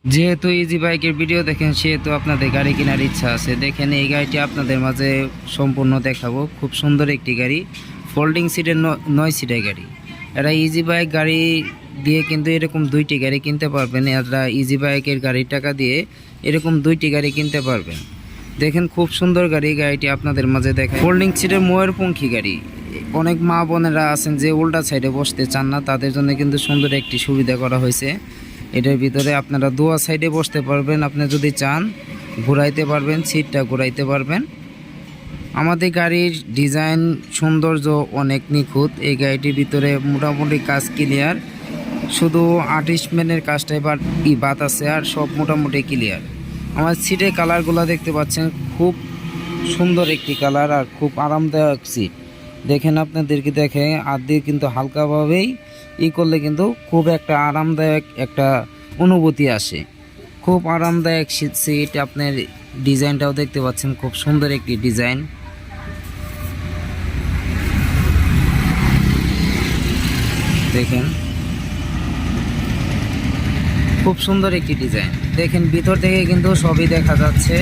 যেহেতু ইজি বাইকের ভিডিও দেখেন সেহেতু আপনাদের গাড়ি কেনার ইচ্ছা আছে। দেখেন এই গাড়িটি আপনাদের মাঝে সম্পূর্ণ দেখাবো। খুব সুন্দর একটি গাড়ি, ফোল্ডিং সিটের 9 সিটের গাড়ি। এরা ইজি বাইক গাড়ি দিয়ে কিন্তু এরকম দুইটি গাড়ি কিনতে পারবেন। এরা ইজি বাইকের গাড়ির টাকা দিয়ে এরকম দুইটি গাড়ি কিনতে পারবেন। দেখেন খুব সুন্দর গাড়ি, গাড়িটি আপনাদের মাঝে দেখায়। ফোল্ডিং সিটের ময়ূরপঙ্খী গাড়ি। অনেক মা বোনেরা আছেন যে উল্টা সাইডে বসতে চান না, তাদের জন্য কিন্তু সুন্দর একটি সুবিধা করা হয়েছে। এটার ভিতরে আপনারা দুয়া সাইডে বসতে পারবেন, আপনি যদি চান ঘুরাইতে পারবেন, সিটটা ঘুরাইতে পারবেন। আমাদের গাড়ির ডিজাইন সৌন্দর্য অনেক নিখুঁত। এই গাড়িটির ভিতরে মোটামুটি কাজ ক্লিয়ার, শুধু আর্টিস্টম্যানের কাজটাই বাদ আছে, আর সব মোটামুটি ক্লিয়ার। আমার সিটের কালারগুলো দেখতে পাচ্ছেন, খুব সুন্দর একটি কালার আর খুব আরামদায়ক সিট। দেখেন আপনাদেরকে দেখে আর দিয়ে কিন্তু হালকাভাবেই করলে কিন্তু খুব একটা আরামদায়ক একটা অনুভূতি আসে। খুব আরামদায়ক সিট। আপনার ডিজাইনটাও দেখতে পাচ্ছেন, খুব সুন্দর একটি ডিজাইন। দেখেন খুব সুন্দর একটি ডিজাইন। দেখেন ভিতর থেকে কিন্তু সবই দেখা যাচ্ছে,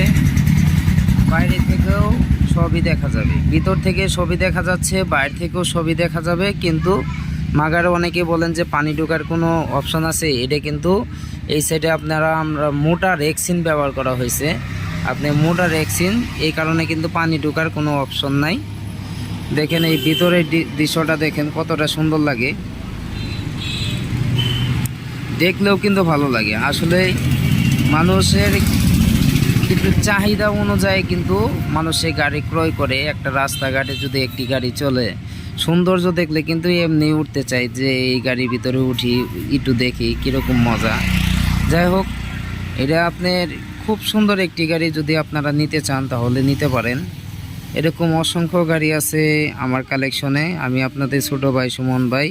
বাইরে থেকেও সবই দেখা যাবে। ভিতর থেকে সবই দেখা যাচ্ছে, বাইরে থেকেও সবই দেখা যাবে। কিন্তু মাগারে অনেকে বলেন যে পানি ঢোকার কোনো অপশন আছে, এটা কিন্তু এই সাইডে আমরা মোটা রেক্সিন ব্যবহার করা হয়েছে। আপনি মোটা রেক্সিন, এই কারণে কিন্তু পানি ঢোকার কোনো অপশন নাই। দেখেন এই ভিতরের দৃশ্যটা দেখেন কতটা সুন্দর লাগে, দেখলেও কিন্তু ভালো লাগে। আসলে মানুষের কিন্তু চাহিদা অনুযায়ী কিন্তু মানুষে গাড়ি ক্রয় করে। একটা রাস্তাঘাটে যদি একটি গাড়ি চলে, সৌন্দর্য দেখলে কিন্তু এমনি উঠতে চাই যে এই গাড়ির ভিতরে উঠি, একটু দেখি কীরকম মজা। যাই হোক, এটা আপনার খুব সুন্দর একটি গাড়ি। যদি আপনারা নিতে চান তাহলে নিতে পারেন। এরকম অসংখ্য গাড়ি আছে আমার কালেকশনে। আমি আপনাদের ছোট ভাই সুমন ভাই,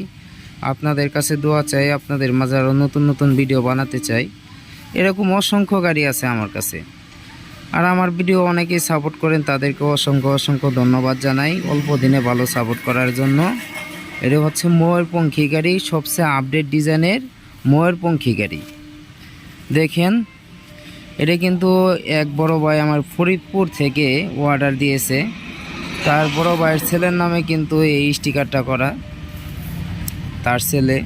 আপনাদের কাছে দোয়া চাই, আপনাদের মাঝে আরও নতুন নতুন ভিডিও বানাতে চাই। এরকম অসংখ্য গাড়ি আছে আমার কাছে। আর আমার ভিডিও অনেকেই সাপোর্ট করেন, তাদেরকে অসংখ্য অসংখ্য ধন্যবাদ জানাই অল্প দিনে ভালো সাপোর্ট করার জন্য। এটা হচ্ছে ময়ূরপঙ্খী গাড়ি, সবচেয়ে আপডেট ডিজাইনের ময়ূরপঙ্খী গাড়ি। দেখেন এটা কিন্তু এক বড় ভাই আমার ফরিদপুর থেকে অর্ডার দিয়েছে। তার বড় ভাইয়ের ছেলের নামে কিন্তু এই স্টিকারটা করা। তার ছেলে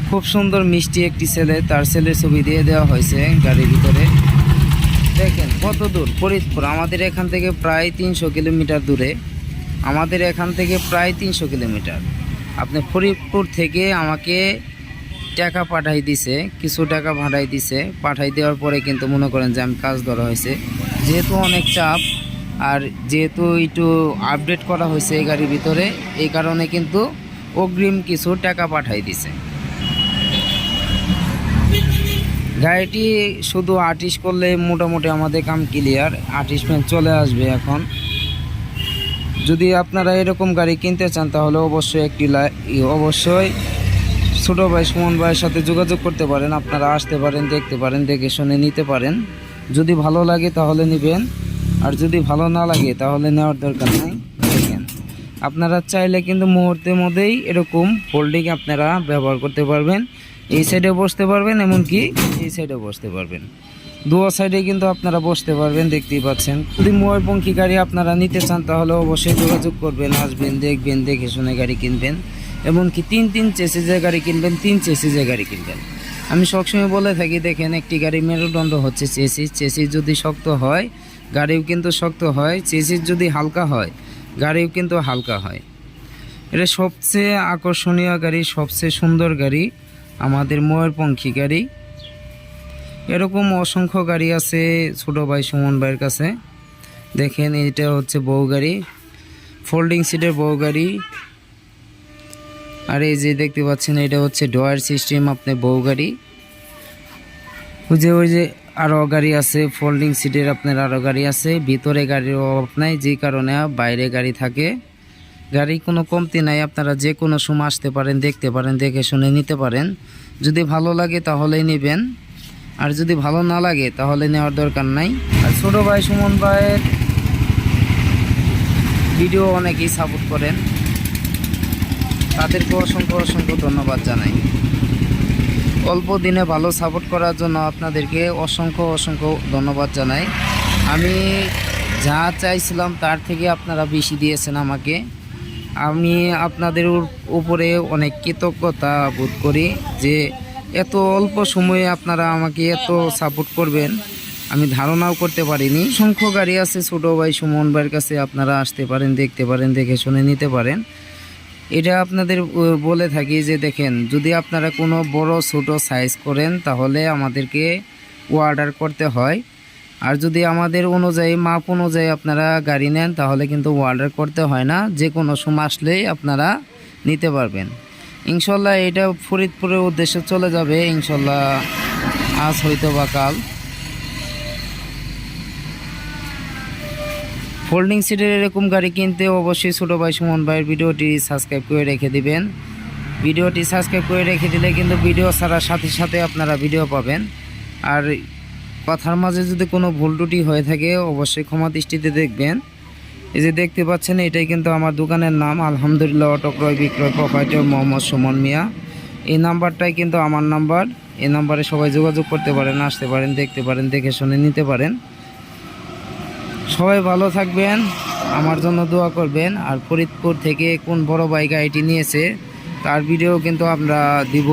খুব সুন্দর মিষ্টি একটি ছেলে, তার ছেলের ছবি দিয়ে দেওয়া হয়েছে গাড়ির ভিতরে। দেখেন কত দূর ফরিদপুর, আমাদের এখান থেকে প্রায় 300 কিলোমিটার দূরে। আমাদের এখান থেকে প্রায় 300 কিলোমিটার। আপনি ফরিদপুর থেকে আমাকে টাকা পাঠাই দিছে, কিছু টাকা ভাড়াই দিছে। পাঠাই দেওয়ার পরে কিন্তু মনে করেন যে আমি কাজ ধরা হয়েছে, যেহেতু অনেক চাপ আর যেহেতু একটু আপডেট করা হয়েছে এই গাড়ির ভিতরে, এই কারণে কিন্তু অগ্রিম কিছু টাকা পাঠাই দিছে। গাড়িটি শুধু আর্টিস্ট করলে মোটামুটি আমাদের কাম ক্লিয়ার। আর্টিস্টমেন্ট চলে আসবে এখন। যদি আপনারা এরকম গাড়ি কিনতে চান তাহলে অবশ্যই ছোটো ভাই সুমন ভাইয়ের সাথে যোগাযোগ করতে পারেন। আপনারা আসতে পারেন, দেখতে পারেন, দেখে শুনে নিতে পারেন। যদি ভালো লাগে তাহলে নেবেন, আর যদি ভালো না লাগে তাহলে নেওয়ার দরকার নেই। দেখেন আপনারা চাইলে কিন্তু মুহূর্তের মধ্যেই এরকম ফোল্ডিং আপনারা ব্যবহার করতে পারবেন। এই সাইডে বসতে পারবেন, এমনকি এই সাইডে বসতে পারবেন। দুয়া সাইডে কিন্তু আপনারা বসতে পারবেন, দেখতেই পাচ্ছেন। যদি ময়ূরপঙ্খী গাড়ি আপনারা নিতে চান তাহলে অবশ্যই যোগাযোগ করবেন, আসবেন, দেখবেন, দেখে শুনে গাড়ি কিনবেন। এমনকি 3 চেসিসের গাড়ি কিনবেন, 3 চেসিসের গাড়ি কিনবেন। আমি সবসময় বলে থাকি, দেখেন একটি গাড়ি মেরুদণ্ড হচ্ছে চেসিস। চেসিস যদি শক্ত হয় গাড়িও কিন্তু শক্ত হয়, চেসিস যদি হালকা হয় গাড়িও কিন্তু হালকা হয়। এটা সবচেয়ে আকর্ষণীয় গাড়ি, সবচেয়ে সুন্দর গাড়ি আমাদের ময়ূরপঙ্খী গাড়ি। এরকম অসংখ্য গাড়ি আছে ছোটো ভাই সুমন ভাইয়ের কাছে। দেখেন এটা হচ্ছে বউ গাড়ি, ফোল্ডিং সিটের বউ গাড়ি। আর এই যে দেখতে পাচ্ছেন এটা হচ্ছে ডয়ার সিস্টেম আপনার বউ গাড়ি। ওই যে আরও গাড়ি আছে ফোল্ডিং সিটের, আপনার আরও গাড়ি আছে। ভিতরে গাড়ির অভাব নাই, যে কারণে বাইরে গাড়ি থাকে। গাড়ি কোনো কমতি নাই, আপনারা যে কোনো সময় আসতে পারেন, দেখতে পারেন, দেখে শুনে নিতে পারেন। যদি ভালো লাগে তাহলেই নেবেন, আর যদি ভালো না লাগে তাহলে নেওয়ার দরকার নাই। আর ছোটো ভাই সুমন ভাইয়ের ভিডিও অনেকেই সাপোর্ট করেন, তাদেরকে অসংখ্য অসংখ্য ধন্যবাদ জানাই। অল্প দিনে ভালো সাপোর্ট করার জন্য আপনাদেরকে অসংখ্য অসংখ্য ধন্যবাদ জানাই। আমি যা চাইছিলাম তার থেকে আপনারা বেশি দিয়েছেন আমাকে। আমি আপনাদের উপরে অনেক কৃতজ্ঞতা বোধ করি যে এত অল্প সময়ে আপনারা আমাকে এত সাপোর্ট করবেন আমি ধারণাও করতে পারিনি। অসংখ্য গাড়ি আছে ছোটো ভাই সুমন ভাইয়ের কাছে, আপনারা আসতে পারেন, দেখতে পারেন, দেখে শুনে নিতে পারেন। এটা আপনাদের বলে থাকি যে দেখেন, যদি আপনারা কোনো বড় ছোট সাইজ করেন তাহলে আমাদেরকে অর্ডার করতে হয়, আর যদি আমাদের অনুযায়ী মাপ অনুযায়ী আপনারা গাড়ি নেন তাহলে কিন্তু অর্ডার করতে হয় না, যে কোনো সময় আসলেই আপনারা নিতে পারবেন ইনশাল্লাহ। এটা ফরিদপুরের উদ্দেশ্যে চলে যাবে ইনশাল্লাহ, আজ হয়তো বা কাল। ফোল্ডিং সিটের এরকম গাড়ি কিনতে অবশ্যই ছোটো ভাই সুমন ভাইয়ের ভিডিওটি সাবস্ক্রাইব করে রেখে দিবেন। ভিডিওটি সাবস্ক্রাইব করে রেখে দিলে কিন্তু ভিডিও ছাড়ার সাথে সাথে আপনারা ভিডিও পাবেন। আর কথার মাঝে যদি কোনো ভুল ত্রুটি হয়ে থাকে অবশ্যই ক্ষমা দৃষ্টিতে দেখবেন। এই যে দেখতে পাচ্ছেন এটাই কিন্তু আমার দোকানের নাম, আলহামদুলিল্লাহ অটো ক্রয় বিক্রয় প্রোপাইটার মোহাম্মদ সুমন মিয়া। এই নাম্বারটাই কিন্তু আমার নাম্বার। এই নাম্বারে সবাই যোগাযোগ করতে পারেন, আসতে পারেন, দেখতে পারেন, দেখে শুনে নিতে পারেন। সবাই ভালো থাকবেন, আমার জন্য দোয়া করবেন। আর ফরিদপুর থেকে কোন বড় ভাই গাড়িটি নিয়েছে তার ভিডিও কিন্তু আমরা দিব,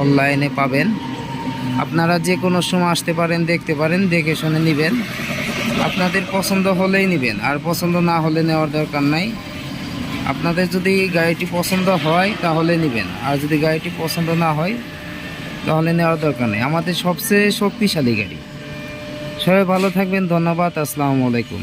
অনলাইনে পাবেন। আপনারা যে কোনো সময় আসতে পারেন, দেখতে পারেন, দেখে শুনে নেবেন। আপনাদের পছন্দ হলেই নেবেন, আর পছন্দ না হলে নেওয়ার দরকার নাই। আপনাদের যদি গাড়িটি পছন্দ হয় তাহলে নেবেন, আর যদি গাড়িটি পছন্দ না হয় তাহলে নেওয়ার দরকার নেই। আমাদের সবচেয়ে শক্তিশালী গাড়ি। সবাই ভালো থাকবেন, ধন্যবাদ, আসসালামু আলাইকুম।